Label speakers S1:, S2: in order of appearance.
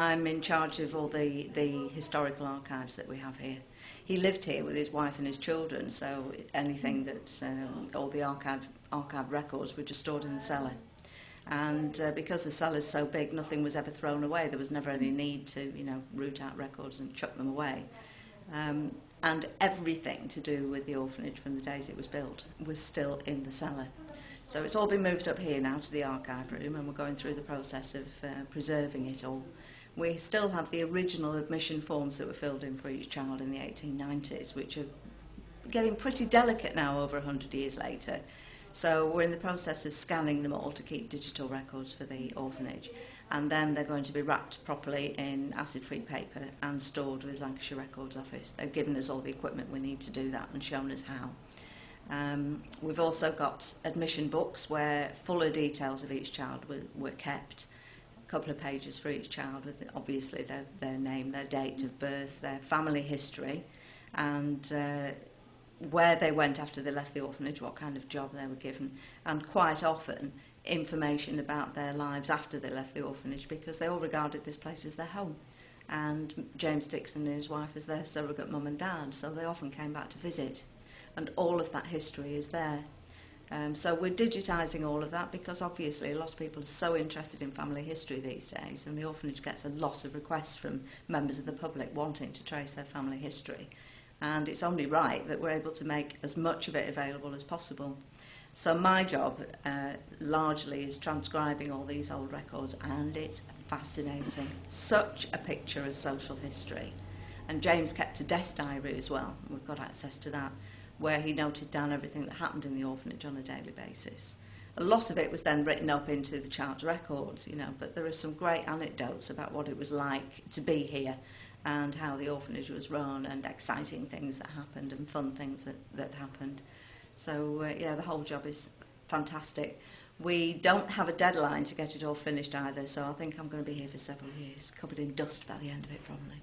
S1: I'm in charge of all the historical archives that we have here. He lived here with his wife and his children, so anything that, all the archive records were just stored in the cellar. And because the cellar's so big, nothing was ever thrown away. There was never any need to, root out records and chuck them away. And everything to do with the orphanage from the days it was built was still in the cellar. So it's all been moved up here now to the archive room, and we're going through the process of preserving it all. We still have the original admission forms that were filled in for each child in the 1890s, which are getting pretty delicate now over 100 years later. So we're in the process of scanning them all to keep digital records for the orphanage, and then they're going to be wrapped properly in acid-free paper and stored with Lancashire Records Office. They've given us all the equipment we need to do that and shown us how. We've also got admission books where fuller details of each child were kept, a couple of pages for each child with obviously their name, their date of birth, their family history, and where they went after they left the orphanage, what kind of job they were given, and quite often information about their lives after they left the orphanage, because they all regarded this place as their home. And James Dixon and his wife as their surrogate mum and dad, so they often came back to visit. And all of that history is there. So we're digitising all of that because obviously a lot of people are so interested in family history these days, and the orphanage gets a lot of requests from members of the public wanting to trace their family history. And it's only right that we're able to make as much of it available as possible. So my job largely is transcribing all these old records, and it's fascinating. Such a picture of social history. And James kept a desk diary as well. We've got access to that, where he noted down everything that happened in the orphanage on a daily basis. A lot of it was then written up into the child's records, but there are some great anecdotes about what it was like to be here and how the orphanage was run, and exciting things that happened and fun things that happened. So, yeah, the whole job is fantastic. We don't have a deadline to get it all finished either, so I think I'm going to be here for several years, covered in dust by the end of it probably.